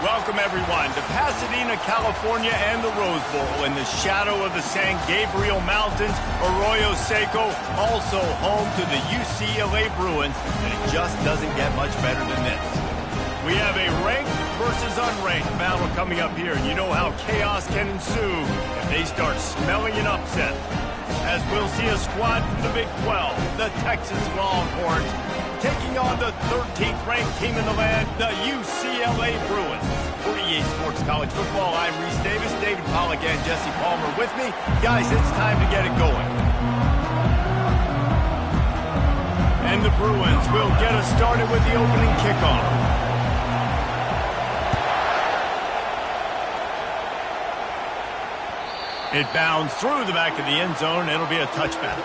Welcome, everyone, to Pasadena, California and the Rose Bowl in the shadow of the San Gabriel Mountains. Arroyo Seco, also home to the UCLA Bruins, and it just doesn't get much better than this. We have a ranked versus unranked battle coming up here, and you know how chaos can ensue if they start smelling an upset. As we'll see a squad from the Big 12, the Texas Longhorns, taking on the 13th ranked team in the land, the UCLA Bruins. For EA Sports College Football, I'm Reese Davis, David Pollack, and Jesse Palmer with me. Guys, it's time to get it going. And the Bruins will get us started with the opening kickoff. It bounds through the back of the end zone. It'll be a touchback.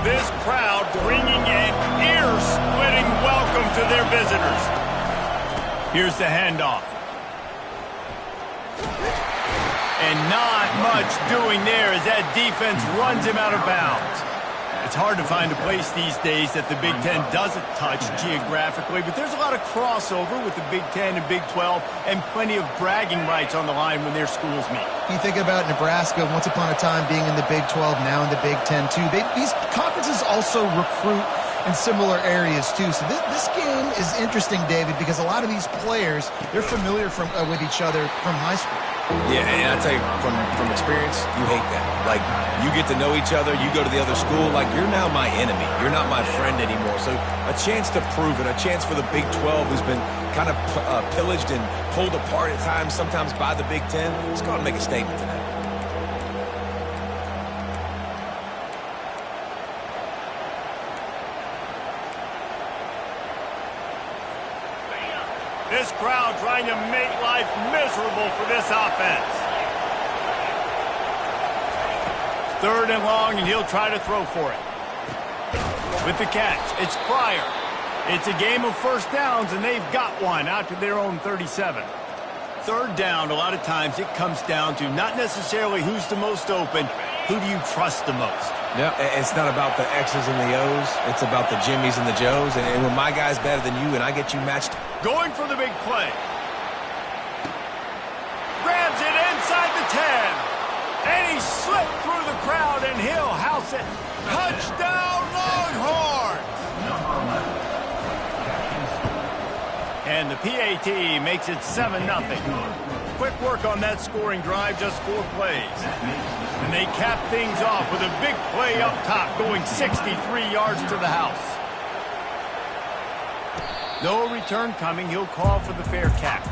This crowd bringing an ear-splitting welcome to their visitors. Here's the handoff. And not much doing there as that defense runs him out of bounds. It's hard to find a place these days that the Big Ten doesn't touch geographically, but there's a lot of crossover with the Big Ten and Big 12 and plenty of bragging rights on the line when their schools meet. You think about Nebraska once upon a time being in the Big 12, now in the Big 10 too. These conferences also recruit in similar areas too. So this game is interesting, David, because a lot of these players, they're familiar with each other from high school. Yeah, and I tell you, from experience, you hate that. Like, you get to know each other, you go to the other school, like, you're now my enemy. You're not my friend anymore. So a chance to prove it, a chance for the Big 12, who's been kind of pillaged and pulled apart at times, sometimes by the Big 10. Let's go out and make a statement tonight. This crowd trying to make life miserable for this offense. 3rd and long, and he'll try to throw for it. With the catch, it's Pryor. It's a game of first downs, and they've got one out to their own 37. 3rd down, a lot of times it comes down to not necessarily who's the most open, who do you trust the most? No, it's not about the X's and the O's. It's about the Jimmys and the Joes. And when my guy's better than you and I get you matched. Going for the big play. Grabs it inside the 10. And he slipped through the crowd, and he'll house it. Touchdown, Longhorns! And the PAT makes it 7-0. Quick work on that scoring drive, just 4 plays. And they cap things off with a big play up top, going 63 yards to the house. No return coming. He'll call for the fair catch.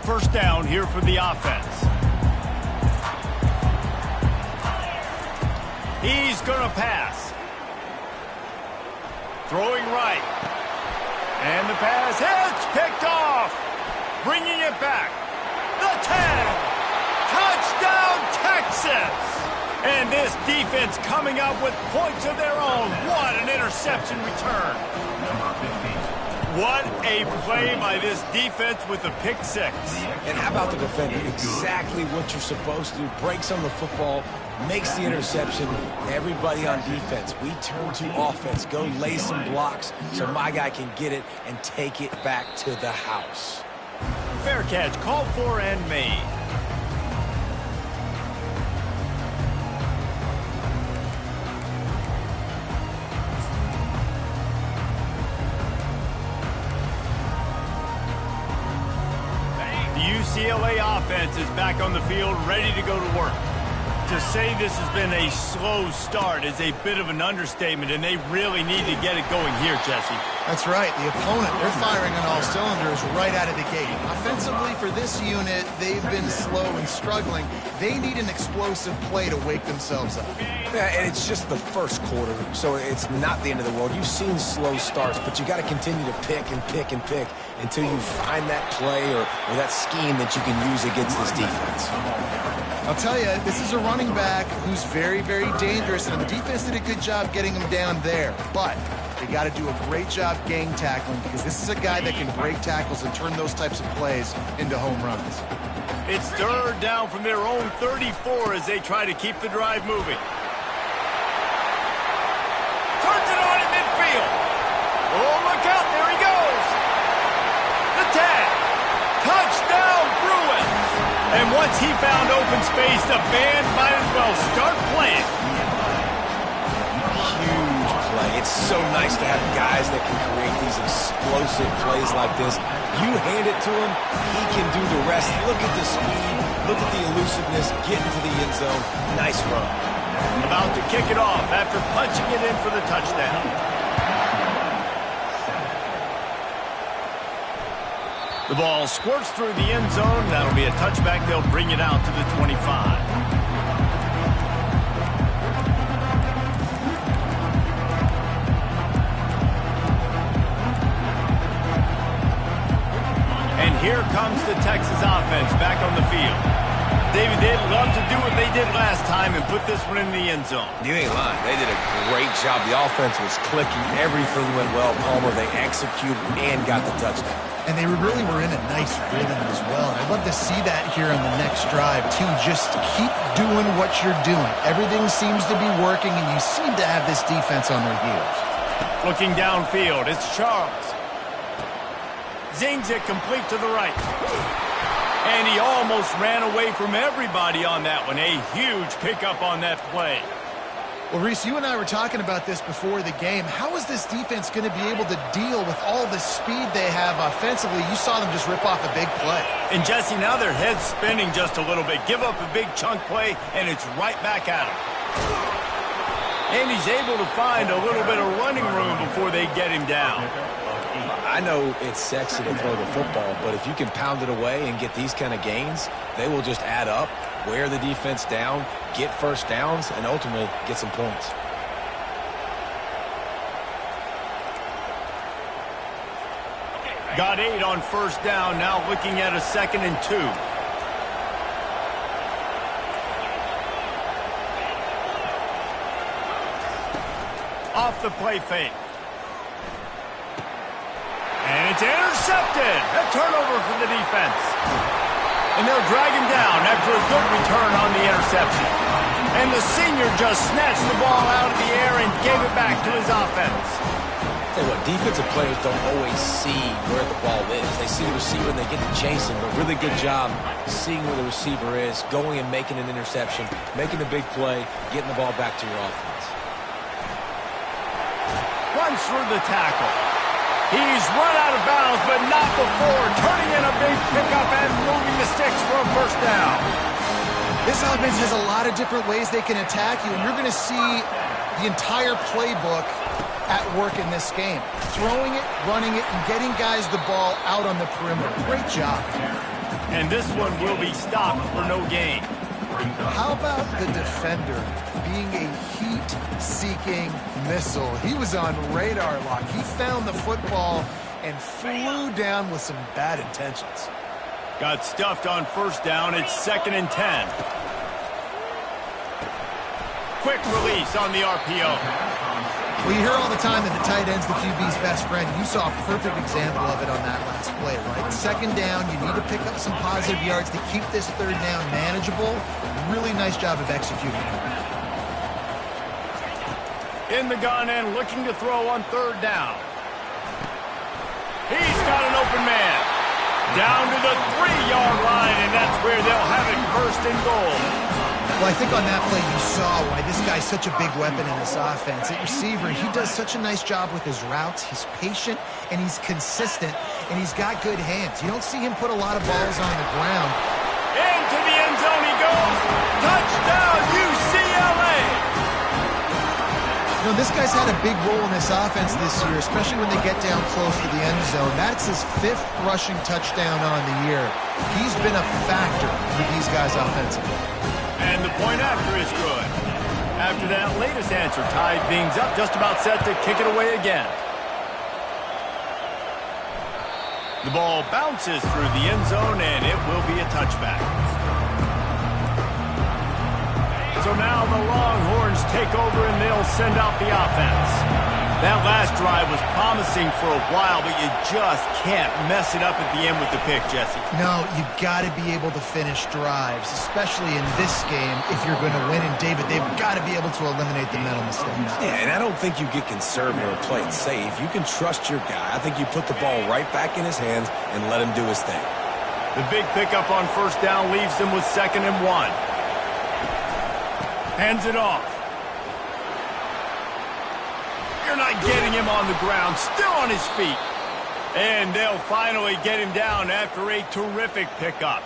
First down here for the offense. He's going to pass. Throwing right. And the pass hits. Picked off. Bringing it back. The 10. Touchdown, Texas. And this defense coming up with points of their own. What an interception return. What a play by this defense with a pick 6. And how about the defender? Exactly what you're supposed to do. Breaks on the football, makes the interception. Everybody on defense, we turn to offense. Go lay some blocks so my guy can get it and take it back to the house. Fair catch called for and made. UCLA offense is back on the field, ready to go to work. To say this has been a slow start is a bit of an understatement, and they really need to get it going here, Jesse. That's right. The opponent, they're firing on all cylinders right out of the gate. Offensively, for this unit, they've been slow and struggling. They need an explosive play to wake themselves up. Yeah, and it's just the first quarter, so it's not the end of the world. You've seen slow starts, but you got to continue to pick and pick and pick until you find that play or that scheme that you can use against this defense. I'll tell you, this is a running back who's very, very dangerous, and the defense did a good job getting him down there. But they got to do a great job gang tackling, because this is a guy that can break tackles and turn those types of plays into home runs. It's third down from their own 34 as they try to keep the drive moving. Turns it on in midfield. Oh, look out, there he goes. The tag. Touchdown, Bruins. And once he found open space, the band might as well start playing. Huge play. It's so nice to have guys that can create these explosive plays like this. You hand it to him, he can do the rest. Look at the speed, look at the elusiveness, get into the end zone. Nice run. About to kick it off after punching it in for the touchdown. The ball squirts through the end zone. That'll be a touchback. They'll bring it out to the 25. And here comes the Texas offense back on the field. David, they'd love to do what they did last time and put this one in the end zone. You ain't lying. They did a great job. The offense was clicking. Everything went well. Palmer, they executed and got the touchdown. And they really were in a nice rhythm as well. And I'd love to see that here on the next drive, too. Just keep doing what you're doing. Everything seems to be working, and you seem to have this defense on their heels. Looking downfield, it's Charles. Zings it complete to the right. And he almost ran away from everybody on that one. A huge pickup on that play. Well, Reese, you and I were talking about this before the game. How is this defense going to be able to deal with all the speed they have offensively? You saw them just rip off a big play. And, Jesse, now their head's spinning just a little bit. Give up a big chunk play, and it's right back at him. And he's able to find a little bit of running room before they get him down. I know it's sexy to throw the football, but if you can pound it away and get these kind of gains, they will just add up, wear the defense down, get first downs, and ultimately get some points. Got 8 on first down, now looking at a 2nd and 2. Off the play fake. And it's intercepted. A turnover for the defense. And they'll drag him down after a good return on the interception. And the senior just snatched the ball out of the air and gave it back to his offense. Tell you what, defensive players don't always see where the ball is. They see the receiver and they get to chase him. But really good job seeing where the receiver is, going and making an interception, making a big play, getting the ball back to your offense. Runs through the tackle. He's run out of bounds, but not before turning in a big pickup and moving the sticks for a first down. This offense has a lot of different ways they can attack you, and you're going to see the entire playbook at work in this game. Throwing it, running it, and getting guys the ball out on the perimeter. Great job. And this one will be stopped for no gain. How about the defender being a heat-seeking missile? He was on radar lock. He found the football and flew down with some bad intentions. Got stuffed on first down. It's 2nd and 10. Quick release on the RPO. Well, you hear all the time that the tight end's the QB's best friend. You saw a perfect example of it on that last play, right? 2nd down, you need to pick up some positive yards to keep this 3rd down manageable. Really nice job of executing. In the gun and looking to throw on 3rd down. He's got an open man. Down to the 3-yard line, and that's where they'll have it 1st and goal. Well, I think on that play you saw why this guy's such a big weapon in this offense. At receiver, he does such a nice job with his routes. He's patient, and he's consistent, and he's got good hands. You don't see him put a lot of balls on the ground. Into the end zone he goes. Touchdown, UCLA! You know, this guy's had a big role in this offense this year, especially when they get down close to the end zone. That's his 5th rushing touchdown on the year. He's been a factor for these guys offensively. And the point after is good. After that latest answer tied things up, just about set to kick it away again. The ball bounces through the end zone, and it will be a touchback. So now the Longhorns take over, and they'll send out the offense. That last drive was promising for a while, but you just can't mess it up at the end with the pick, Jesse. No, you got to be able to finish drives, especially in this game if you're going to win. And, David, they've got to be able to eliminate the mental mistakes. Yeah, and I don't think you get conservative or play it safe. You can trust your guy. I think you put the ball right back in his hands and let him do his thing. The big pickup on first down leaves them with 2nd and 1. Hands it off. You're not getting him on the ground, still on his feet. And they'll finally get him down after a terrific pickup.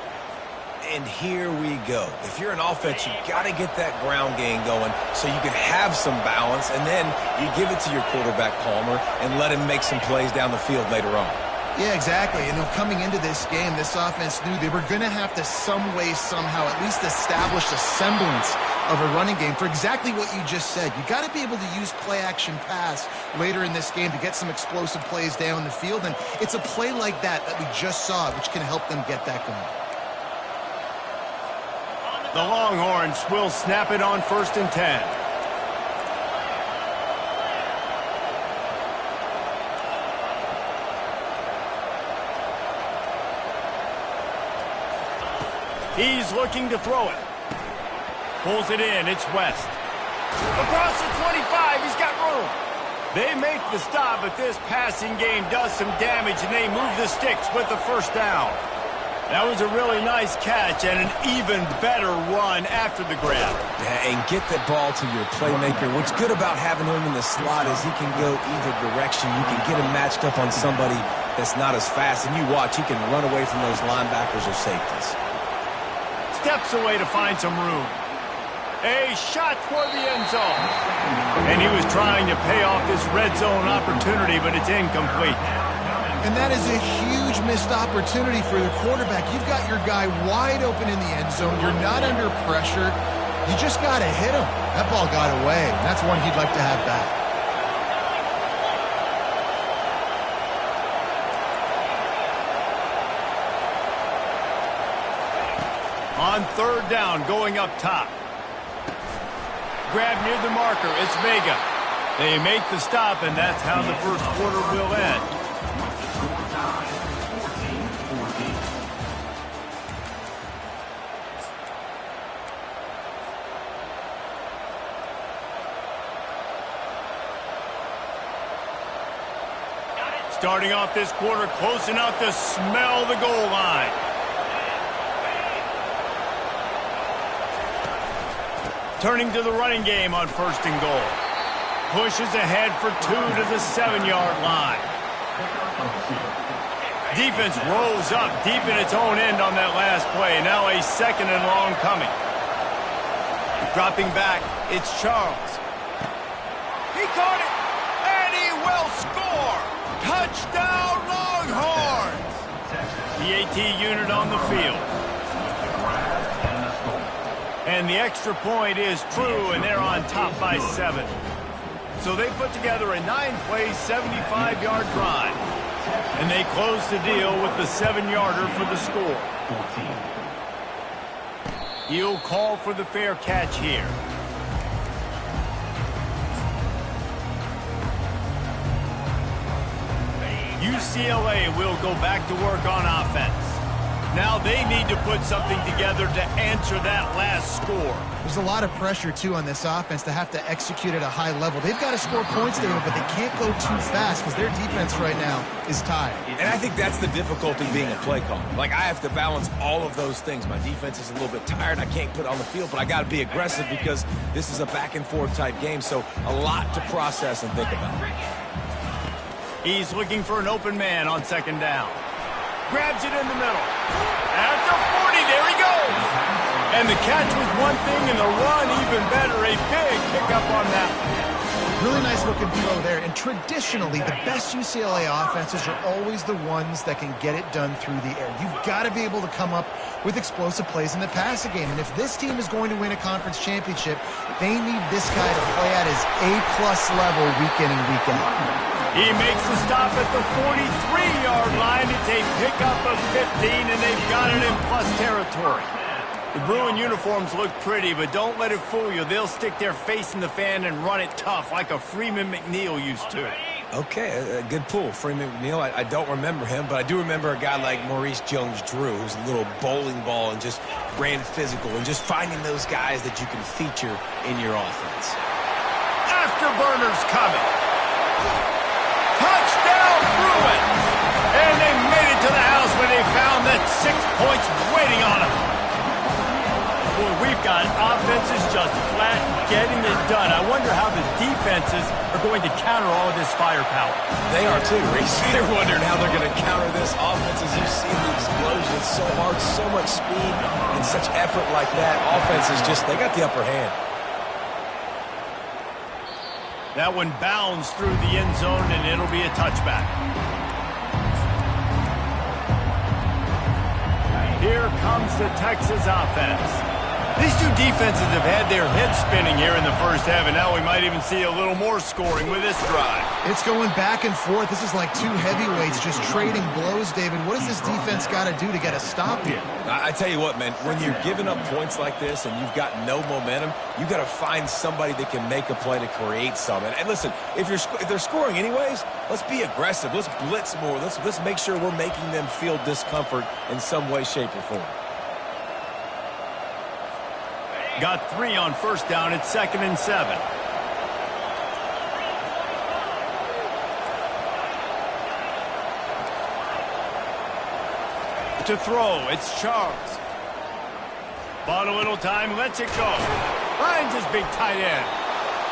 And here we go. If you're an offense, you got to get that ground game going so you can have some balance, and then you give it to your quarterback, Palmer, and let him make some plays down the field later on. Yeah, exactly. And coming into this game, this offense knew they were going to have to some way, somehow, at least establish a semblance of a running game for exactly what you just said. You got to be able to use play-action pass later in this game to get some explosive plays down the field, and it's a play like that we just saw, which can help them get that going. The Longhorns will snap it on 1st and 10. He's looking to throw it. Pulls it in. It's West. Across the 25. He's got room. They make the stop, but this passing game does some damage, and they move the sticks with the first down. That was a really nice catch and an even better run after the grab. Yeah, and get the ball to your playmaker. What's good about having him in the slot is he can go either direction. You can get him matched up on somebody that's not as fast, and you watch, he can run away from those linebackers or safeties. Steps away to find some room. A shot toward the end zone. And he was trying to pay off this red zone opportunity, but it's incomplete. And that is a huge missed opportunity for the quarterback. You've got your guy wide open in the end zone. You're not under pressure. You just got to hit him. That ball got away. That's one he'd like to have back. On 3rd down, going up top. Grab near the marker. It's Vega. They make the stop, and that's how the first quarter will end. Starting off this quarter close enough to smell the goal line. Turning to the running game on 1st and goal. Pushes ahead for 2 to the 7-yard line. Defense rolls up deep in its own end on that last play. Now a 2nd and long coming. Dropping back, it's Charles. He caught it, and he will score! Touchdown, Longhorns! The AT unit on the field. And the extra point is true, and they're on top by 7. So they put together a 9-play, 75-yard drive. And they close the deal with the 7-yarder for the score. He'll call for the fair catch here. UCLA will go back to work on offense. Now they need to put something together to answer that last score. There's a lot of pressure, too, on this offense to have to execute at a high level. They've got to score points, David, but they can't go too fast because their defense right now is tired. And I think that's the difficulty being a play caller. Like, I have to balance all of those things. My defense is a little bit tired. I can't put on the field, but I got to be aggressive because this is a back-and-forth type game, so a lot to process and think about. He's looking for an open man on 2nd down. Grabs it in the middle. At the 40, there he goes. And the catch was one thing, and the run even better. A big pickup on that one. Really nice looking throw there. And traditionally, the best UCLA offenses are always the ones that can get it done through the air. You've got to be able to come up with explosive plays in the passing game. And if this team is going to win a conference championship, they need this guy to play at his A-plus level week in and week out. He makes the stop at the 43-yard line. It's a pickup of 15, and they've got it in plus territory. The Bruin uniforms look pretty, but don't let it fool you. They'll stick their face in the fan and run it tough like a Freeman McNeil used to. Okay, a good pull. Freeman McNeil, I don't remember him, but I do remember a guy like Maurice Jones-Drew, who's a little bowling ball and just ran physical, and just finding those guys that you can feature in your offense. Afterburners coming. Touchdown, Bruin! And they made it to the house where they found that 6 points waiting on them. Boy, we've got offenses just flat getting it done. I wonder how the defenses are going to counter all of this firepower. They are too, Reese. They're wondering how they're going to counter this offense. As you see the explosion, it's so hard, so much speed, and such effort like that. Offenses just, they got the upper hand. That one bounds through the end zone, and it'll be a touchback. Here comes the Texas offense. These two defenses have had their heads spinning here in the first half, and now we might even see a little more scoring with this drive. It's going back and forth. This is like two heavyweights just trading blows, David. What does this defense got to do to get a stop here? I tell you what, man, when you're giving up points like this and you've got no momentum, you got to find somebody that can make a play to create some. And listen, if they're scoring anyways, let's be aggressive. Let's blitz more. Let's make sure we're making them feel discomfort in some way, shape, or form. Got 3 on first down. It's 2nd and 7. To throw, it's Charles. Bought a little time, lets it go. Finds his big tight end.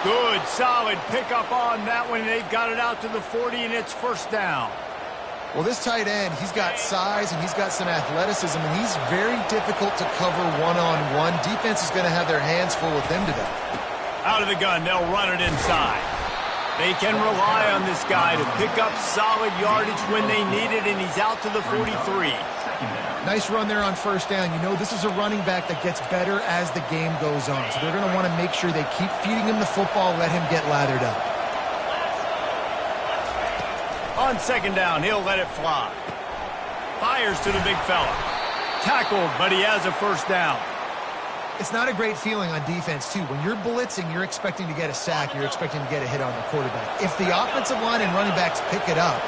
Good, solid pickup on that one. They've got it out to the 40, and it's first down. Well, this tight end, he's got size and he's got some athleticism, and he's very difficult to cover one-on-one. Defense is going to have their hands full with him today. Out of the gun, they'll run it inside. They can rely on this guy to pick up solid yardage when they need it, and he's out to the 43. Nice run there on first down. You know, this is a running back that gets better as the game goes on, so they're going to want to make sure they keep feeding him the football, let him get lathered up. On second down, he'll let it fly. Fires to the big fella. Tackled, but he has a first down. It's not a great feeling on defense, too. When you're blitzing, you're expecting to get a sack. You're expecting to get a hit on the quarterback. If the offensive line and running backs pick it up,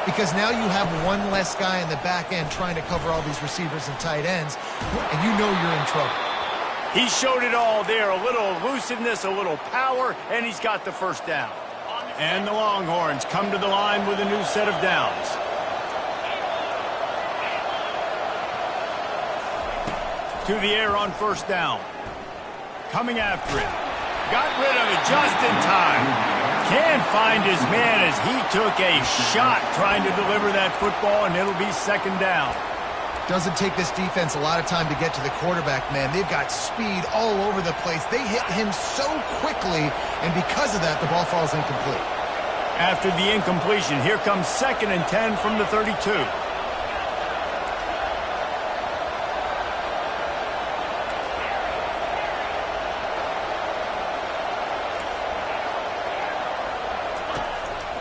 because now you have one less guy in the back end trying to cover all these receivers and tight ends, and you know you're in trouble. He showed it all there. A little elusiveness, a little power, and he's got the first down. And the Longhorns come to the line with a new set of downs. To the air on first down. Coming after it. Got rid of it just in time. Can't find his man as he took a shot trying to deliver that football, and it'll be second down. Doesn't take this defense a lot of time to get to the quarterback, man. They've got speed all over the place. They hit him so quickly, and because of that, the ball falls incomplete. After the incompletion, here comes 2nd and 10 from the 32.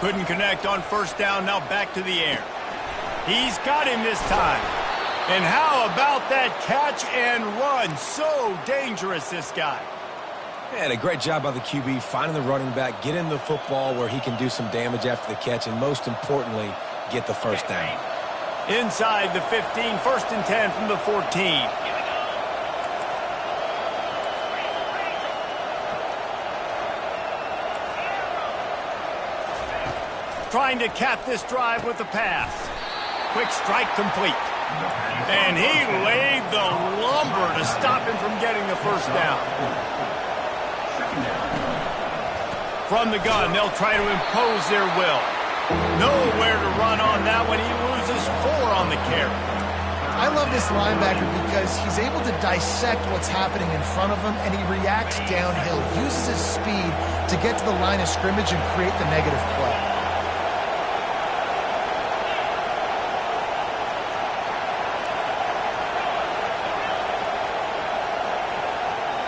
Couldn't connect on first down, now back to the air. He's got him this time. And how about that catch and run? So dangerous, this guy. Man, a great job by the QB, finding the running back, getting the football where he can do some damage after the catch, and most importantly, get the first down. Inside the 15, 1st and 10 from the 14. Trying to cap this drive with the pass. Quick strike complete. And he laid the lumber to stop him from getting the first down. From the gun, they'll try to impose their will. Nowhere to run on that one. He loses 4 on the carry. I love this linebacker because he's able to dissect what's happening in front of him, and he reacts downhill, uses his speed to get to the line of scrimmage and create the negative play.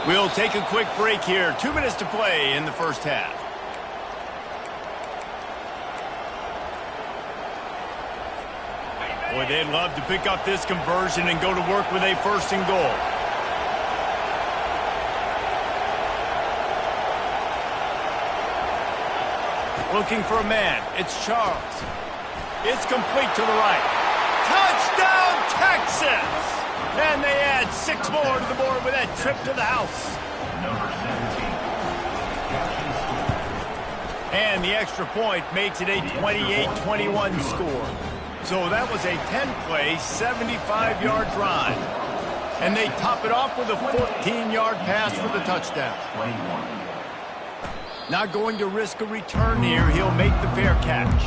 We'll take a quick break here. 2 minutes to play in the first half. Boy, they'd love to pick up this conversion and go to work with a 1st and goal. Looking for a man. It's Charles. It's complete to the right. Touchdown, Texas! And they add 6 more to the board with that trip to the house. And the extra point makes it a 28-21 score. So that was a 10-play, 75-yard drive. And they top it off with a 14-yard pass for the touchdown. Not going to risk a return here. He'll make the fair catch.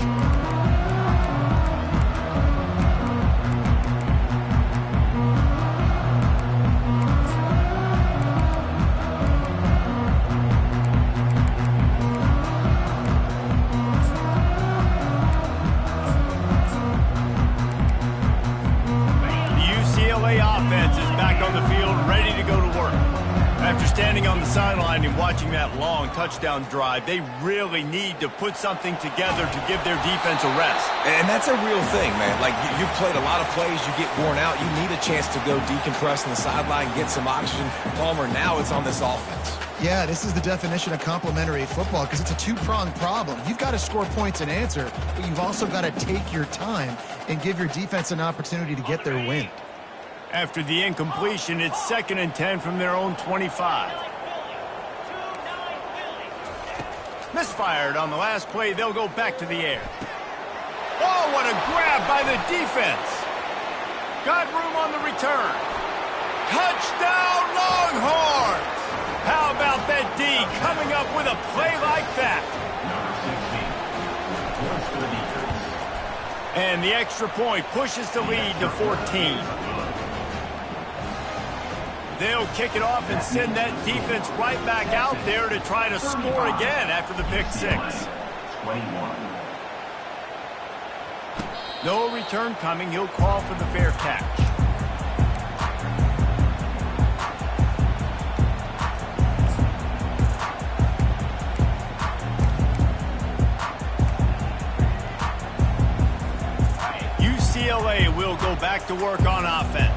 Standing on the sideline and watching that long touchdown drive, they really need to put something together to give their defense a rest. And that's a real thing, man. Like, you've played a lot of plays, you get worn out, you need a chance to go decompress on the sideline, get some oxygen. Palmer, now it's on this offense. Yeah, this is the definition of complementary football because it's a two-pronged problem. You've got to score points and answer, but you've also got to take your time and give your defense an opportunity to get their win. After the incompletion, it's 2nd and 10 from their own 25. Misfired on the last play. They'll go back to the air. Oh, what a grab by the defense. Got room on the return. Touchdown, Longhorns! How about that D coming up with a play like that? And the extra point pushes the lead to 14. They'll kick it off and send that defense right back out there to try to score again after the pick 6. No return coming. He'll call for the fair catch. UCLA will go back to work on offense.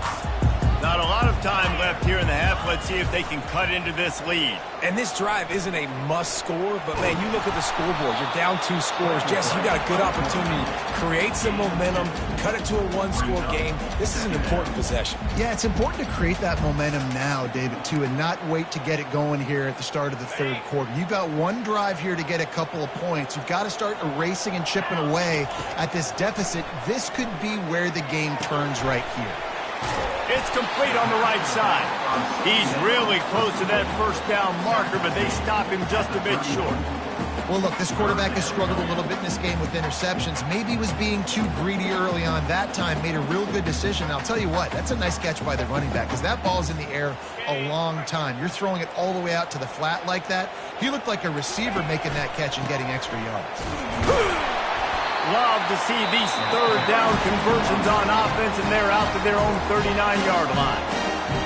Not a lot of time left here in the half. Let's see if they can cut into this lead. And this drive isn't a must score, but, man, you look at the scoreboard. You're down 2 scores. Jesse, you got a good opportunity. Create some momentum. Cut it to a 1-score game. This is an important possession. Yeah, it's important to create that momentum now, David, too, and not wait to get it going here at the start of the 3rd quarter. You've got one drive here to get a couple of points. You've got to start erasing and chipping away at this deficit. This could be where the game turns right here. It's complete on the right side. He's really close to that 1st down marker, but they stop him just a bit short. Well, look, this quarterback has struggled a little bit in this game with interceptions. Maybe he was being too greedy early on. That time made a real good decision. I'll tell you what, that's a nice catch by the running back because that ball's in the air a long time. You're throwing it all the way out to the flat like that. He looked like a receiver making that catch and getting extra yards. Love to see these 3rd down conversions on offense, and they're out to their own 39-yard line.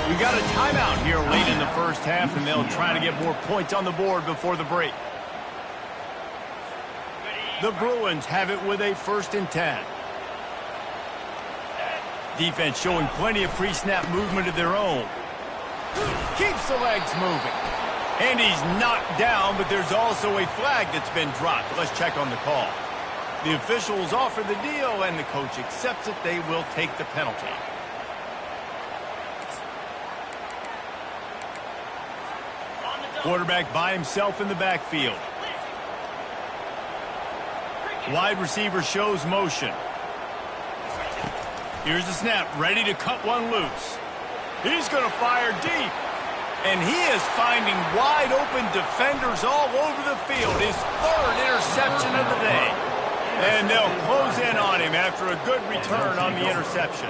We got a timeout here late in the first half, and they'll try to get more points on the board before the break. The Bruins have it with a 1st and 10. Defense showing plenty of pre-snap movement of their own. Keeps the legs moving. And he's knocked down, but there's also a flag that's been dropped. Let's check on the call. The officials offer the deal, and the coach accepts it. They will take the penalty. Quarterback by himself in the backfield. Wide receiver shows motion. Here's the snap, ready to cut one loose. He's going to fire deep. And he is finding wide open defenders all over the field. His 3rd interception of the day. And they'll close in on him time after a good return on the interception.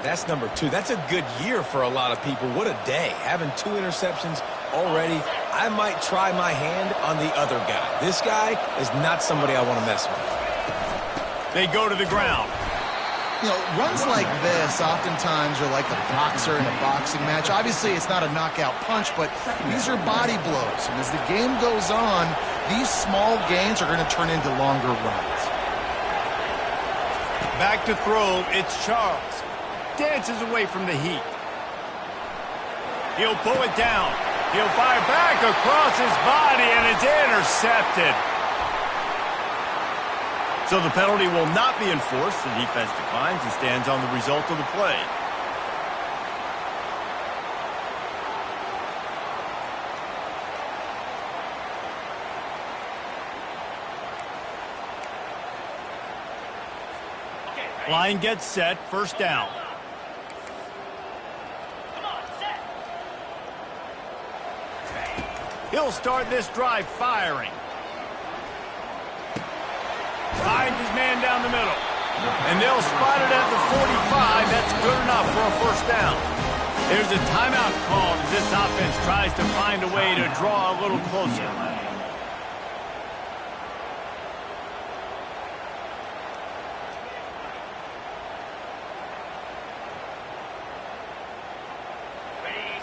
That's number 2. That's a good year for a lot of people. What a day. Having 2 interceptions already. I might try my hand on the other guy. This guy is not somebody I want to mess with. They go to the ground. You know, runs like this oftentimes are like a boxer in a boxing match. Obviously, it's not a knockout punch, but these are body blows. And as the game goes on, these small gains are going to turn into longer runs. Back to throw, it's Charles. Dances away from the heat. He'll pull it down. He'll fire back across his body, and it's intercepted. So the penalty will not be enforced. The defense declines and stands on the result of the play. Line gets set, first down. He'll start this drive firing. Finds his man down the middle. And they'll spot it at the 45. That's good enough for a first down. There's a timeout called as this offense tries to find a way to draw a little closer.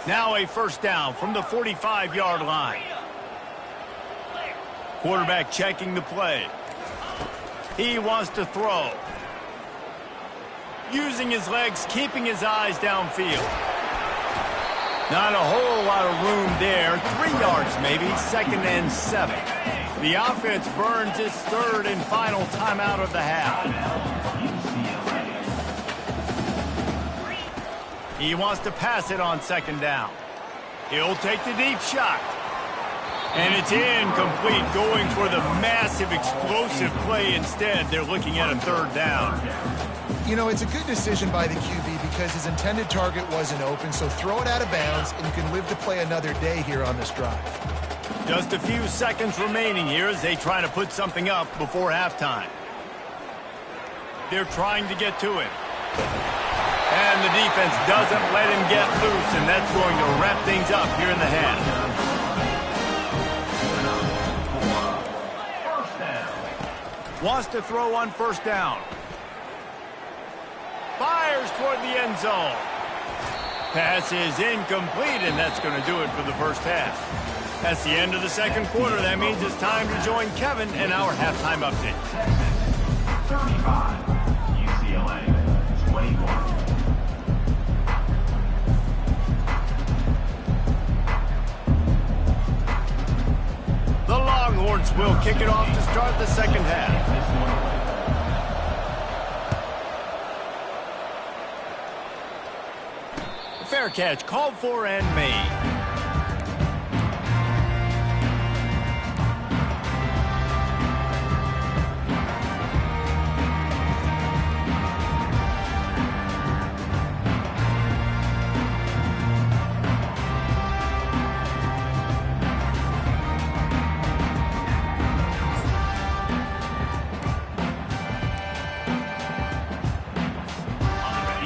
Now a first down from the 45-yard line. Quarterback checking the play. He wants to throw. Using his legs, keeping his eyes downfield. Not a whole lot of room there. 3 yards maybe, 2nd and 7. The offense burns its third and final timeout of the half. He wants to pass it on 2nd down. He'll take the deep shot. And it's incomplete, going for the massive explosive play instead. They're looking at a 3rd down. You know, it's a good decision by the QB because his intended target wasn't open, so throw it out of bounds, and you can live to play another day here on this drive. Just a few seconds remaining here as they try to put something up before halftime. They're trying to get to it. And the defense doesn't let him get loose, and that's going to wrap things up here in the half. Wants to throw on 1st down. Fires toward the end zone. Pass is incomplete, and that's going to do it for the first half. That's the end of the 2nd quarter. That means it's time to join Kevin in our halftime update. 35, UCLA, 21. The Longhorns will kick it off to start the 2nd half. Fair catch called for and made.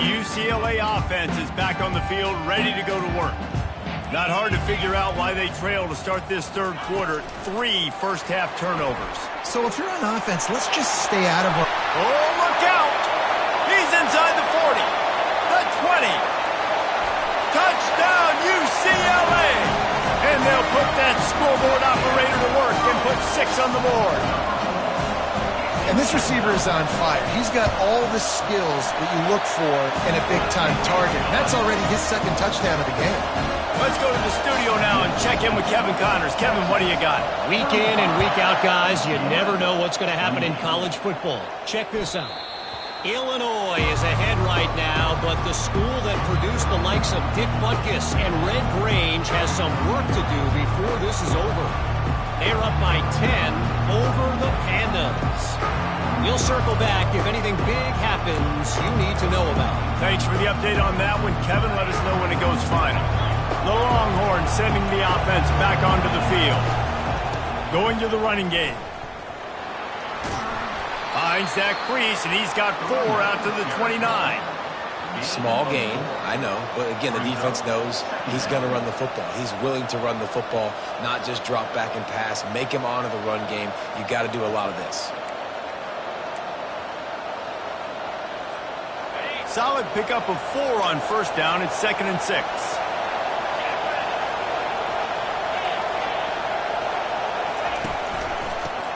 UCLA offense is back on the field, ready to go to work. Not hard to figure out why they trail to start this 3rd quarter. 3 first-half turnovers. So if you're on offense, let's just stay out of our... Oh, look out! He's inside the 40, the 20. Touchdown, UCLA! And they'll put that scoreboard operator to work and put 6 on the board. And this receiver is on fire. He's got all the skills that you look for in a big-time target. And that's already his 2nd touchdown of the game. Let's go to the studio now and check in with Kevin Connors. Kevin, what do you got? Week in and week out, guys, you never know what's going to happen in college football. Check this out. Illinois is ahead right now, but the school that produced the likes of Dick Butkus and Red Grange has some work to do before this is over. They're up by 10 over the Pandas. We'll circle back if anything big happens you need to know about. Thanks for the update on that one, Kevin. Let us know when it goes final. The Longhorns sending the offense back onto the field. Going to the running game. Finds that crease, and he's got 4 out to the 29. Small gain, I know, but again, the defense knows he's going to run the football. He's willing to run the football, not just drop back and pass, make him honor the run game. You got to do a lot of this. Solid pickup of 4 on first down. It's 2nd and 6.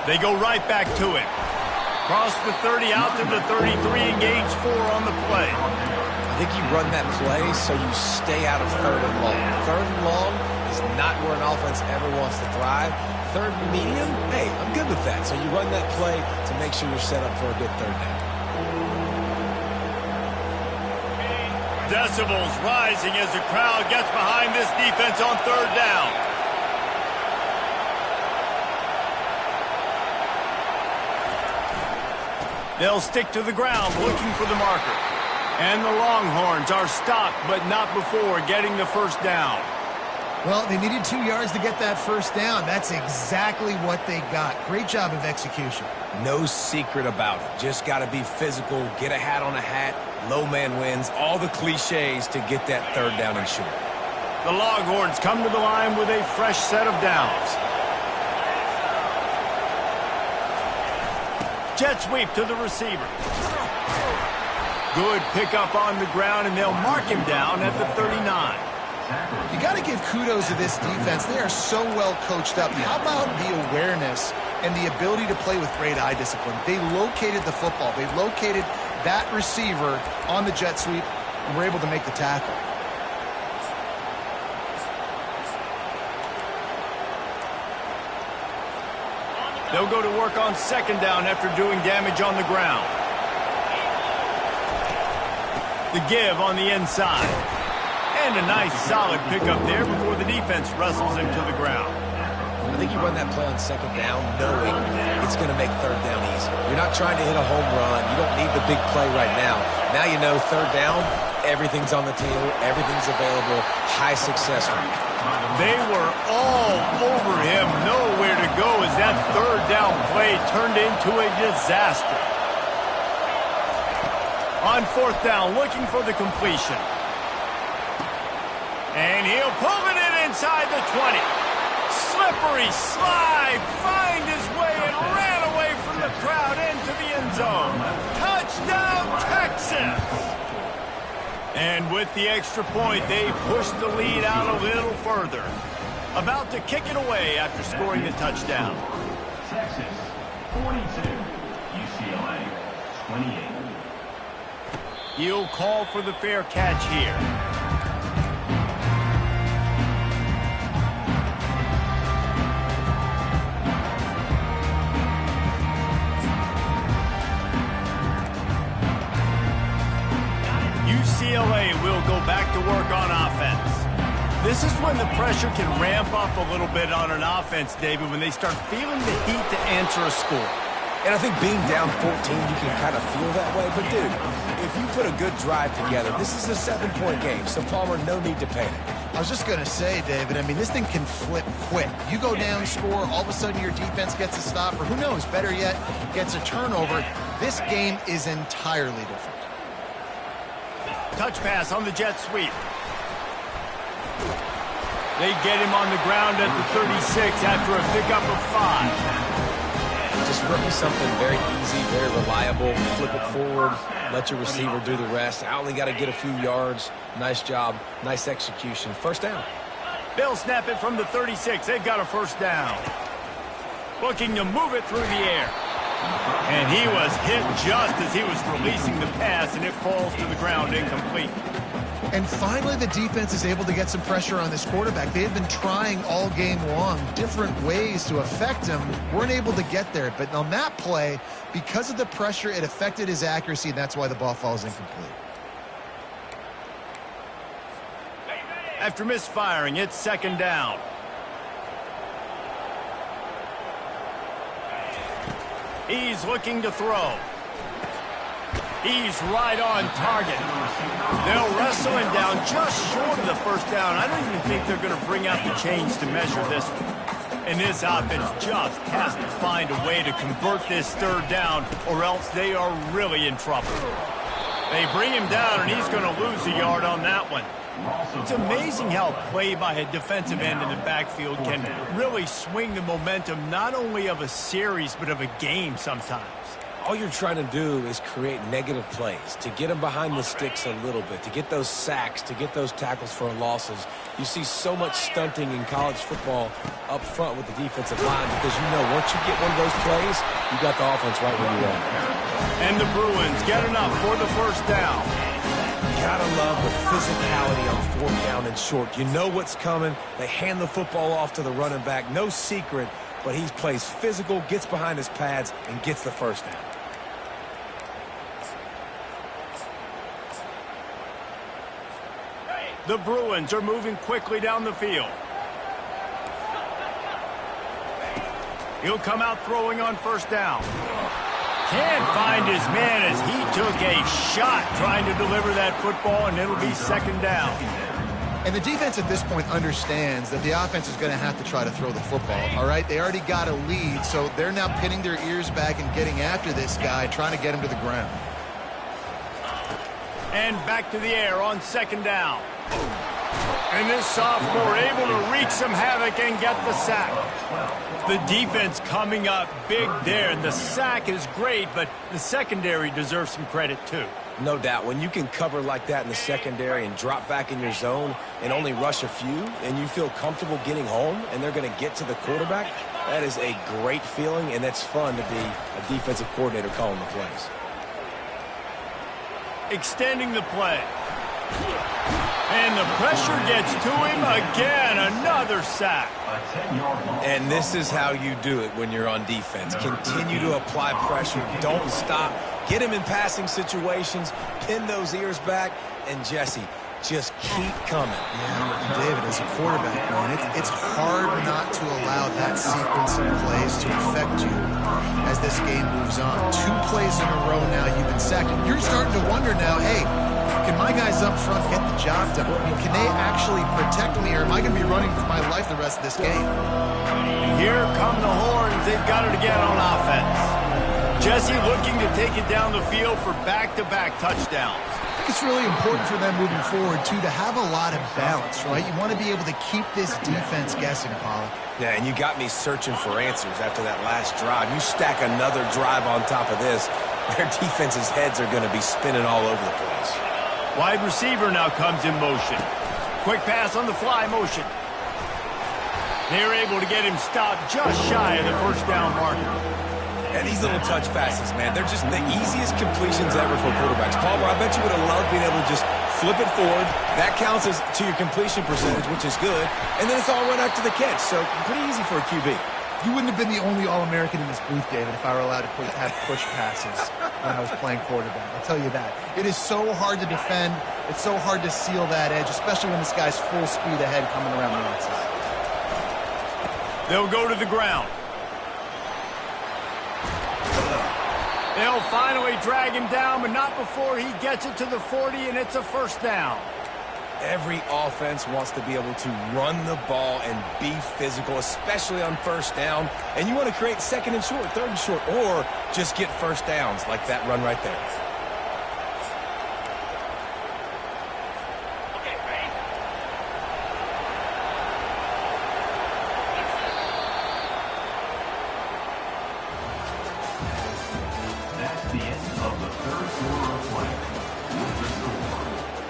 They go right back to it. Cross the 30 out to the 33, engage 4 on the play. I think you run that play so you stay out of 3rd and long. 3rd and long is not where an offense ever wants to thrive. 3rd and medium, hey, I'm good with that. So you run that play to make sure you're set up for a good 3rd down. Decibels rising as the crowd gets behind this defense on 3rd down. They'll stick to the ground looking for the marker. And the Longhorns are stopped, but not before getting the first down. Well, they needed 2 yards to get that first down. That's exactly what they got. Great job of execution. No secret about it. Just got to be physical, get a hat on a hat, low man wins, all the cliches to get that 3rd down and short. The Longhorns come to the line with a fresh set of downs. Jet sweep to the receiver. Good pickup on the ground, and they'll mark him down at the 39. You got to give kudos to this defense. They are so well coached up. How about the awareness and the ability to play with great eye discipline? They located the football. They located that receiver on the jet sweep and were able to make the tackle. They'll go to work on 2nd down after doing damage on the ground. The give on the inside. And a nice solid pickup there before the defense wrestles him to the ground. I think you run that play on 2nd down knowing it's going to make 3rd down easy. You're not trying to hit a home run. You don't need the big play right now. Now you know 3rd down, everything's on the table, everything's available, high success rate. They were all over him, nowhere to go as that 3rd down play turned into a disaster. On 4th down, looking for the completion. And he'll pull it in inside the 20. Slippery slide, find his way and ran away from the crowd into the end zone. Touchdown, Texas! And with the extra point, they push the lead out a little further. About to kick it away after scoring the touchdown. Texas, 42. UCLA, 28. He'll call for the fair catch here. UCLA will go back to work on offense. This is when the pressure can ramp up a little bit on an offense, David, when they start feeling the heat to answer a score. And I think being down 14, you can kind of feel that way. But, dude, if you put a good drive together, this is a 7-point game. So, Palmer, no need to panic. I was just going to say, David, I mean, this thing can flip quick. You go down, score, all of a sudden your defense gets a stop, or who knows, better yet, gets a turnover. This game is entirely different. Touch pass on the jet sweep. They get him on the ground at the 36 after a pickup of 5. Just run me something very easy, very reliable. Flip it forward, let your receiver do the rest. I only got to get a few yards. Nice job, nice execution. First down. They'll snap it from the 36. They've got a first down. Looking to move it through the air. And he was hit just as he was releasing the pass, and it falls to the ground incomplete. And finally, the defense is able to get some pressure on this quarterback. They had been trying all game long different ways to affect him. Weren't able to get there. But on that play, because of the pressure, it affected his accuracy, and that's why the ball falls incomplete. After misfiring, it's 2nd down. He's looking to throw. He's right on target. They'll wrestle him down just short of the first down. I don't even think they're going to bring out the chains to measure this one. And this offense just has to find a way to convert this third down, or else they are really in trouble. They bring him down, and he's going to lose a yard on that one. It's amazing how play by a defensive end in the backfield can really swing the momentum not only of a series, but of a game sometimes. All you're trying to do is create negative plays, to get them behind the sticks a little bit, to get those sacks, to get those tackles for losses. You see so much stunting in college football up front with the defensive line because you know once you get one of those plays, you got the offense right where you want. And the Bruins get enough for the first down. Gotta love the physicality on fourth down and short. You know what's coming. They hand the football off to the running back. No secret, but he plays physical, gets behind his pads, and gets the first down. The Bruins are moving quickly down the field. He'll come out throwing on first down. Can't find his man as he took a shot trying to deliver that football, and it'll be second down. And the defense at this point understands that the offense is going to have to try to throw the football, all right? They already got a lead, so they're now pinning their ears back and getting after this guy, trying to get him to the ground. And back to the air on second down. And this sophomore able to wreak some havoc and get the sack. The defense coming up big there, and the sack is great, but the secondary deserves some credit too. No doubt. When you can cover like that in the secondary and drop back in your zone and only rush a few, and you feel comfortable getting home and they're going to get to the quarterback, that is a great feeling, and that's fun to be a defensive coordinator calling the plays. Extending the play. And the pressure gets to him again. Another sack. And this is how you do it when you're on defense. Continue to apply pressure. Don't stop. Get him in passing situations. Pin those ears back. And Jesse, just keep coming. Yeah, David, as a quarterback, man, it's hard not to allow that sequence of plays to affect you as this game moves on. 2 plays in a row now you've been sacked. You're starting to wonder now, hey, can my guys up front get the job done? I mean, can they actually protect me, or am I going to be running for my life the rest of this game? And here come the horns. They've got it again on offense. Jesse looking to take it down the field for back-to-back touchdowns. I think it's really important for them moving forward, too, to have a lot of balance, right? You want to be able to keep this defense guessing, Pollock. Yeah, and you got me searching for answers after that last drive. You stack another drive on top of this, their defense's heads are going to be spinning all over the place. Wide receiver now comes in motion. Quick pass on the fly motion. They're able to get him stopped just shy of the first down marker. And these little touch passes, man, they're just the easiest completions ever for quarterbacks. Palmer, I bet you would have loved being able to just flip it forward. That counts as to your completion percentage, which is good. And then it's all run after the catch, so pretty easy for a QB. You wouldn't have been the only All-American in this booth, David, if I were allowed to have push passes when I was playing quarterback. I'll tell you that. It is so hard to defend. It's so hard to seal that edge, especially when this guy's full speed ahead coming around the outside. They'll go to the ground. They'll finally drag him down, but not before he gets it to the 40, and it's a first down. Every offense wants to be able to run the ball and be physical, especially on first down. And you want to create second and short, third and short, or just get first downs like that run right there. That's the end of the third quarter of play. With the score,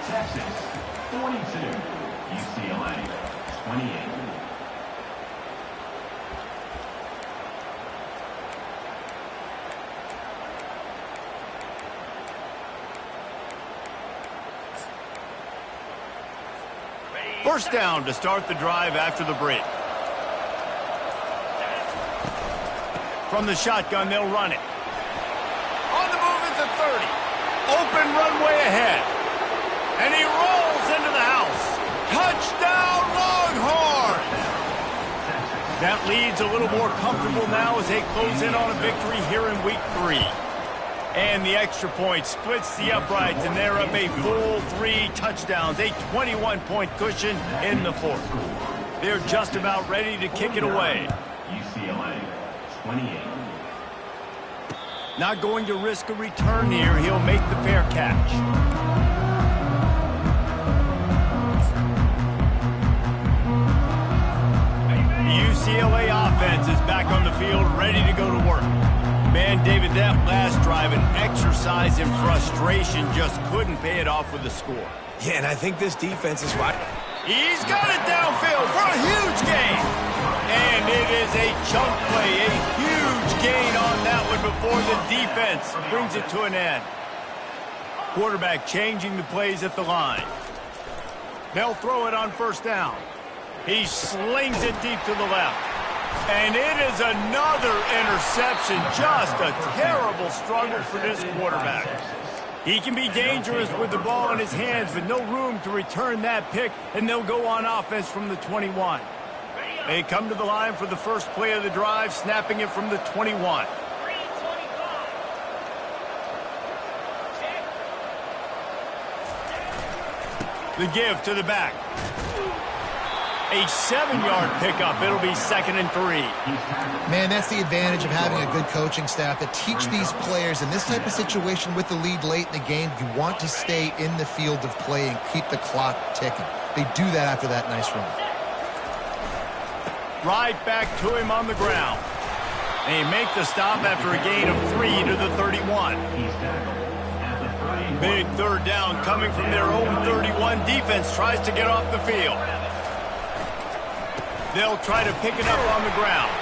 Texas 42, UCLA 28. First down to start the drive after the break. From the shotgun, they'll run it. On the move at the 30. Open runway ahead. And he rolls into the house. Touchdown, Longhorns! That lead's a little more comfortable now as they close in on a victory here in week 3. And the extra point splits the uprights, and they're up a full 3 touchdowns, a 21-point cushion in the fourth. They're just about ready to kick it away. UCLA, 28. Not going to risk a return here. He'll make the fair catch. The UCLA offense is back on the field, ready to go to work. Man, David, that last drive, an exercise in frustration, just couldn't pay it off with the score. Yeah, and I think this defense is right. He's got it downfield for a huge gain. And it is a chunk play, a huge gain on that one before the defense brings it to an end. Quarterback changing the plays at the line. They'll throw it on first down. He slings it deep to the left. And it is another interception. Just a terrible struggle for this quarterback. He can be dangerous with the ball in his hands, but no room to return that pick, and they'll go on offense from the 21. They come to the line for the first play of the drive, snapping it from the 21. The give to the back. A 7-yard pickup. It'll be 2nd and 3. Man, that's the advantage of having a good coaching staff to teach these players in this type of situation with the lead late in the game. You want to stay in the field of play and keep the clock ticking. They do that after that nice run. Right back to him on the ground. They make the stop after a gain of 3 to the 31. Big third down coming from their own 31. Defense tries to get off the field. They'll try to pick it up on the ground.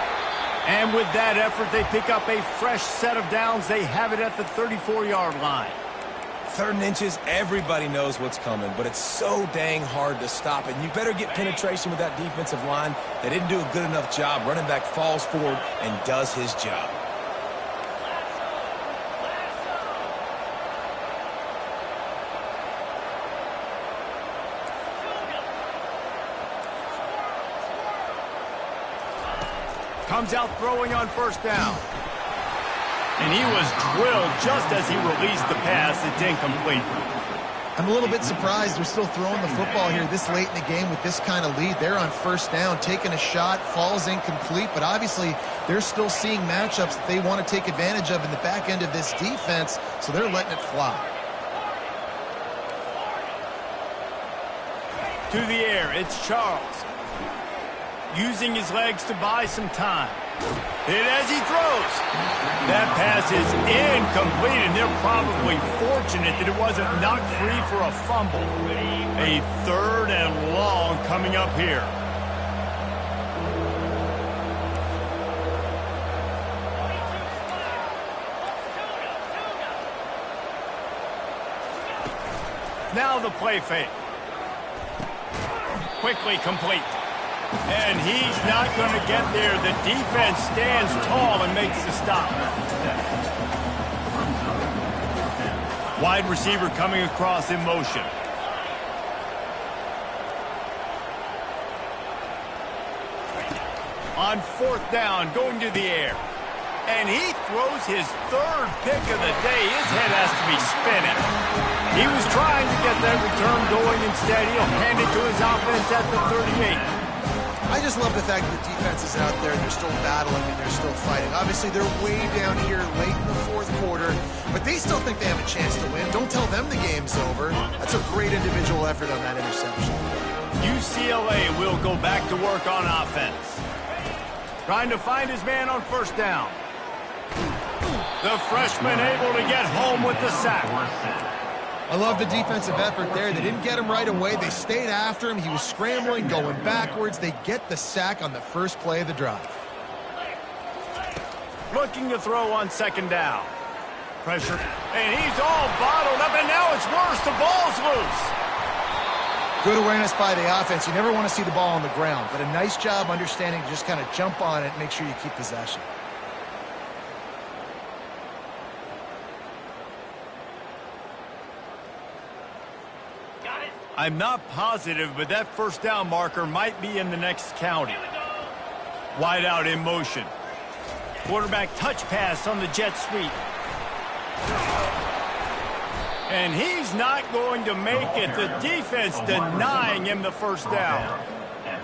And with that effort, they pick up a fresh set of downs. They have it at the 34-yard line. 3rd and inches, everybody knows what's coming, but it's so dang hard to stop it. And you better get penetration with that defensive line. They didn't do a good enough job. Running back falls forward and does his job. Comes out throwing on first down. And he was drilled just as he released the pass. It's incomplete. I'm a little bit surprised they're still throwing the football here this late in the game with this kind of lead. They're on first down, taking a shot, falls incomplete, but obviously they're still seeing matchups that they want to take advantage of in the back end of this defense, so they're letting it fly. To the air, it's Charles. Using his legs to buy some time. Hit as he throws. That pass is incomplete, and they're probably fortunate that it wasn't knocked free for a fumble. A 3rd and long coming up here. Now the play fake. Quickly complete. And he's not going to get there. The defense stands tall and makes the stop. Wide receiver coming across in motion. On 4th down, going to the air. And he throws his 3rd pick of the day. His head has to be spinning. He was trying to get that return going. Instead, he'll hand it to his offense at the 38. I just love the fact that the defense is out there and they're still battling and they're still fighting. Obviously, they're way down here late in the 4th quarter, but they still think they have a chance to win. Don't tell them the game's over. That's a great individual effort on that interception. UCLA will go back to work on offense. Trying to find his man on first down. The freshman able to get home with the sack. I love the defensive effort there. They didn't get him right away. They stayed after him. He was scrambling, going backwards. They get the sack on the first play of the drive. Looking to throw on 2nd down. Pressure. And he's all bottled up, and now it's worse. The ball's loose. Good awareness by the offense. You never want to see the ball on the ground, but a nice job understanding to just kind of jump on it and make sure you keep possession. I'm not positive, but that first down marker might be in the next county. Wide out in motion. Quarterback touch pass on the jet sweep. And he's not going to make it. The defense denying him the first down.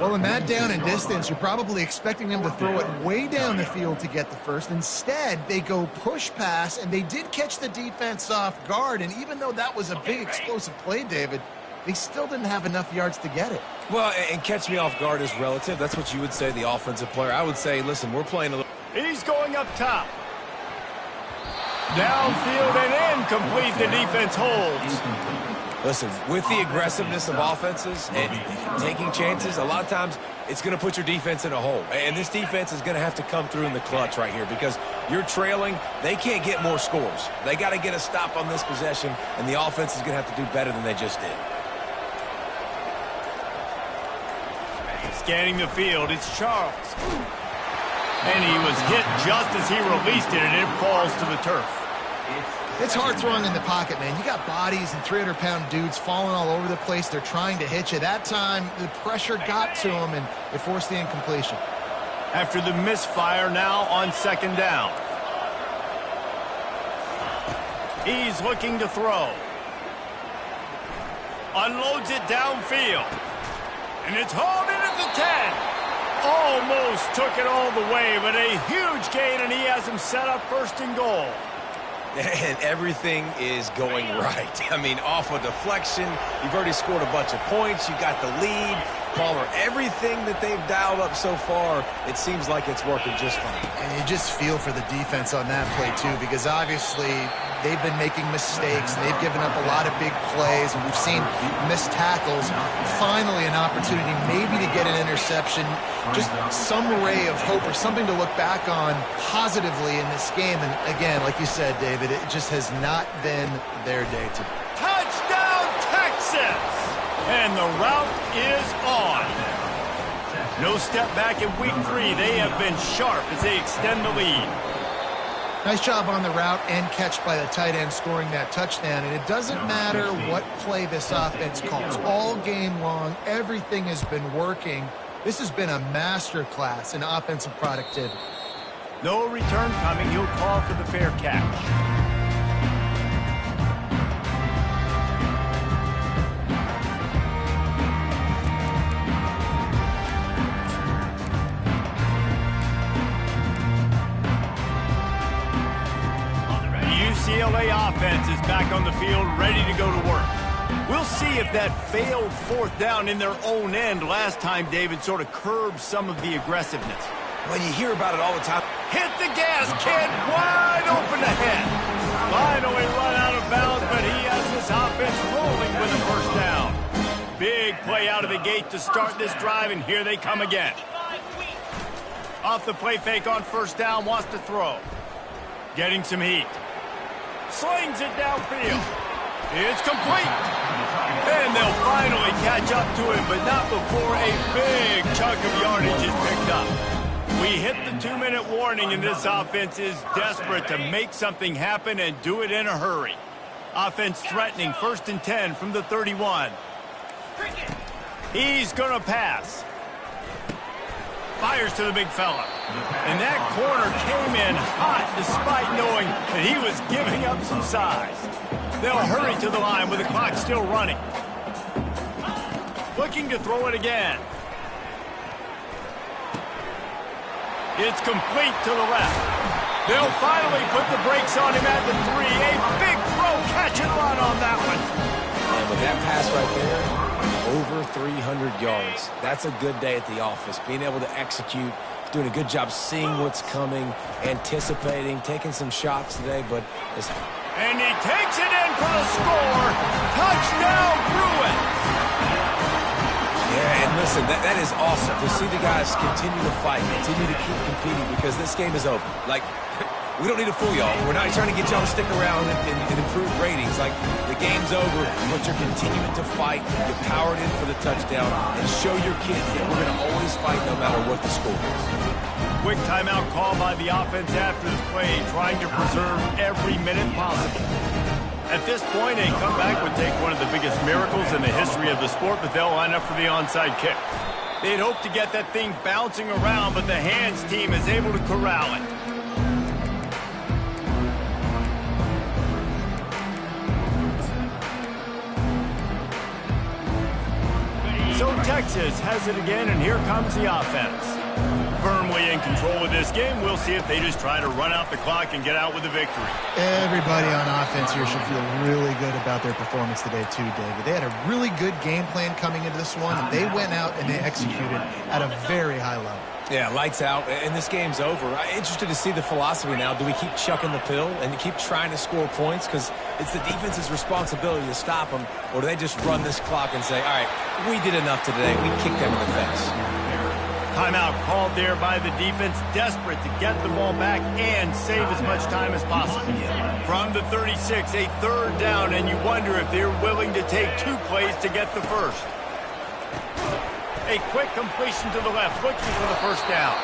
Well, in that down and distance, you're probably expecting them to throw it way down the field to get the first. Instead, they go push pass, and they did catch the defense off guard. And even though that was a big explosive play, David, they still didn't have enough yards to get it. Well, and catch me off guard is relative. That's what you would say, the offensive player. I would say, listen, we're playing a little. He's going up top. Downfield and incomplete. The defense holds. Listen, with the aggressiveness of offenses and taking chances, a lot of times it's going to put your defense in a hole. And this defense is going to have to come through in the clutch right here because you're trailing. They can't get more scores. They got to get a stop on this possession, and the offense is going to have to do better than they just did. Scanning the field, it's Charles. And he was hit just as he released it, and it falls to the turf. It's hard throwing in the pocket, man. You got bodies and 300-pound dudes falling all over the place. They're trying to hit you. That time, the pressure got to him, and it forced the incompletion. After the misfire, now on second down. He's looking to throw. Unloads it downfield. And it's hauled in at the 10. Almost took it all the way, but a huge gain, and he has him set up first and goal. And everything is going right. I mean, off a deflection, you've already scored a bunch of points, you got the lead. Palmer, everything that they've dialed up so far, it seems like it's working just fine. And you just feel for the defense on that play, too, because obviously they've been making mistakes, and they've given up a lot of big plays, and we've seen missed tackles. Finally, an opportunity maybe to get an interception, just some ray of hope or something to look back on positively in this game. And again, like you said, David, it just has not been their day today. Touchdown, Texas! And the route is on. No step back in week 3. They have been sharp as they extend the lead. Nice job on the route and catch by the tight end scoring that touchdown. And it doesn't matter what play this offense calls. All game long, everything has been working. This has been a master class in offensive productivity. No return coming. He'll call for the fair catch. UCLA offense is back on the field, ready to go to work. We'll see if that failed fourth down in their own end last time, David, sort of curbed some of the aggressiveness. Well, you hear about it all the time. Hit the gas, kid, wide open ahead. Finally run out of bounds, but he has this offense rolling with a first down. Big play out of the gate to start this drive, and here they come again. Off the play fake on first down, wants to throw. Getting some heat. Slings it downfield. It's complete. And they'll finally catch up to him, but not before a big chunk of yardage is picked up. We hit the 2-minute warning, and this offense is desperate to make something happen and do it in a hurry. Offense threatening, 1st and 10 from the 31. He's going to pass. Fires to the big fella. And that corner came in hot despite knowing that he was giving up some size. They'll hurry to the line with the clock still running. Looking to throw it again. It's complete to the left. They'll finally put the brakes on him at the 3. A big throw, catch and run on that one. And with that pass right there, over 300 yards. That's a good day at the office. Being able to execute, doing a good job seeing what's coming, anticipating, taking some shots today, but it's... And he takes it in for the score. Touchdown, Bruins. Yeah, and listen, that is awesome to see the guys continue to fight, continue to keep competing because this game is over. Like, we don't need to fool y'all. We're not trying to get y'all to stick around and improve ratings. Like, the game's over, but you're continuing to fight. You powered in for the touchdown and show your kids that we're going to always fight no matter what the score is. Quick timeout call by the offense after this play, trying to preserve every minute possible. At this point, a comeback would take one of the biggest miracles in the history of the sport, but they'll line up for the onside kick. They'd hoped to get that thing bouncing around, but the hands team is able to corral it. So Texas has it again, and here comes the offense. Firmly in control of this game. We'll see if they just try to run out the clock and get out with a victory. Everybody on offense here should feel really good about their performance today too, David. They had a really good game plan coming into this one, and they went out and they executed at a very high level. Yeah, lights out, and this game's over. I'm interested to see the philosophy now. Do we keep chucking the pill and keep trying to score points? Because it's the defense's responsibility to stop them, or do they just run this clock and say, all right, we did enough today. We kicked them in the face. Timeout called there by the defense, desperate to get the ball back and save as much time as possible. From the 36, a third down, and you wonder if they're willing to take 2 plays to get the first. A quick completion to the left, looking for the first down.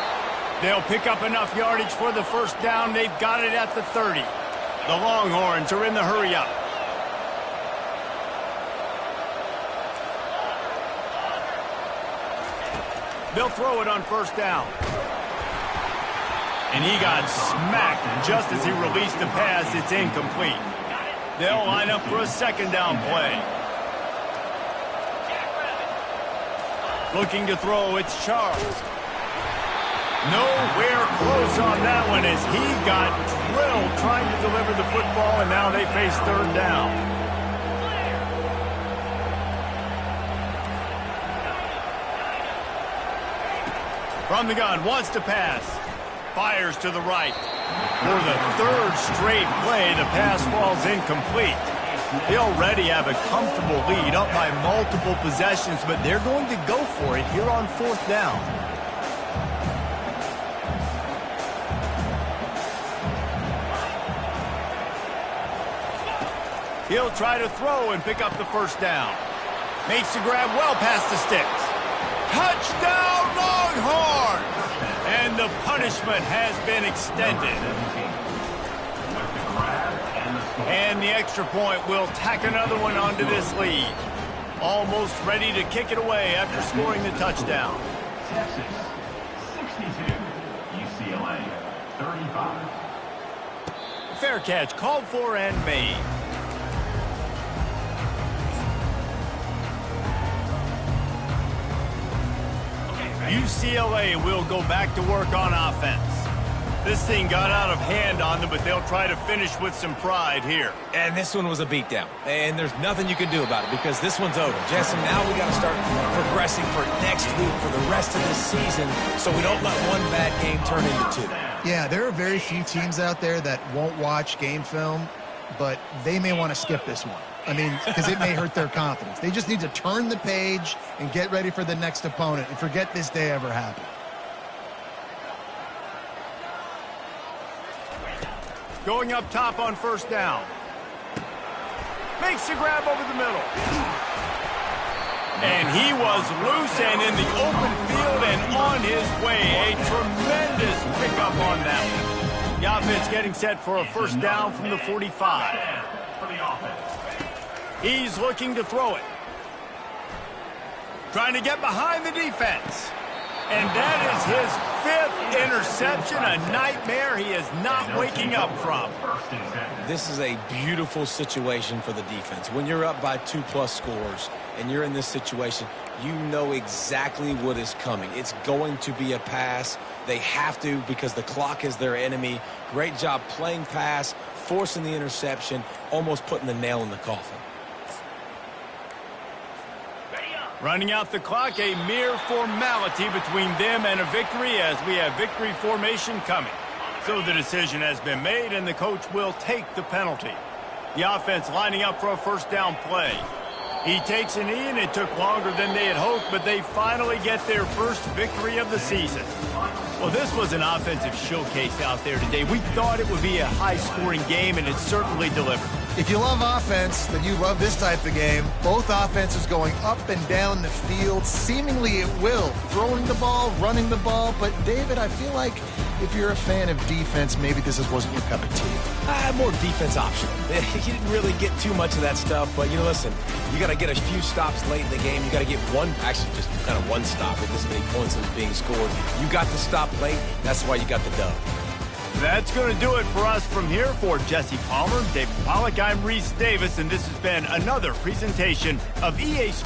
They'll pick up enough yardage for the first down. They've got it at the 30. The Longhorns are in the hurry-up. They'll throw it on first down. And he got smacked just as he released the pass. It's incomplete. They'll line up for a second down play. Looking to throw, it's Charles. Nowhere close on that one as he got drilled trying to deliver the football, and now they face third down. From the gun, wants to pass. Fires to the right. For the third straight play, the pass falls incomplete. They already have a comfortable lead, up by multiple possessions, but they're going to go for it here on fourth down. He'll try to throw and pick up the first down. Makes the grab well past the sticks. Touchdown, Longhorns! And the punishment has been extended. And the extra point will tack another one onto this lead. Almost ready to kick it away after scoring the touchdown. Texas, 62. UCLA, 35. Fair catch, called for and made. UCLA will go back to work on offense. This thing got out of hand on them, but they'll try to finish with some pride here. And this one was a beatdown. And there's nothing you can do about it because this one's over. Jesse, now we got to start progressing for next week for the rest of this season so we don't let one bad game turn into 2. Yeah, there are very few teams out there that won't watch game film, but they may want to skip this one. I mean, because it may hurt their confidence. They just need to turn the page and get ready for the next opponent and forget this day ever happened. Going up top on first down. Makes the grab over the middle. And he was loose and in the open field and on his way. A tremendous pickup on that one. The offense getting set for a first down from the 45. For the offense. He's looking to throw it. Trying to get behind the defense. And that is his 5th interception, a nightmare he is not waking up from. This is a beautiful situation for the defense. When you're up by 2+ scores and you're in this situation, you know exactly what is coming. It's going to be a pass. They have to because the clock is their enemy. Great job playing pass, forcing the interception, almost putting the nail in the coffin. Running out the clock, a mere formality between them and a victory as we have victory formation coming. So the decision has been made and the coach will take the penalty. The offense lining up for a first down play. He takes a knee and it took longer than they had hoped, but they finally get their first victory of the season. Well, this was an offensive showcase out there today. We thought it would be a high-scoring game, and it certainly delivered. If you love offense, then you love this type of game. Both offenses going up and down the field, seemingly at will. Throwing the ball, running the ball. But, David, I feel like if you're a fan of defense, maybe this wasn't your cup of tea. More defense optional. You didn't really get too much of that stuff, but, you know, listen, you got to get a few stops late in the game. You got to get one, actually just kind of one stop with this many points that was being scored. You got to stop late. That's why you got the dub. That's going to do it for us from here. For Jesse Palmer, David Pollack, I'm Reese Davis, and this has been another presentation of EA Sports.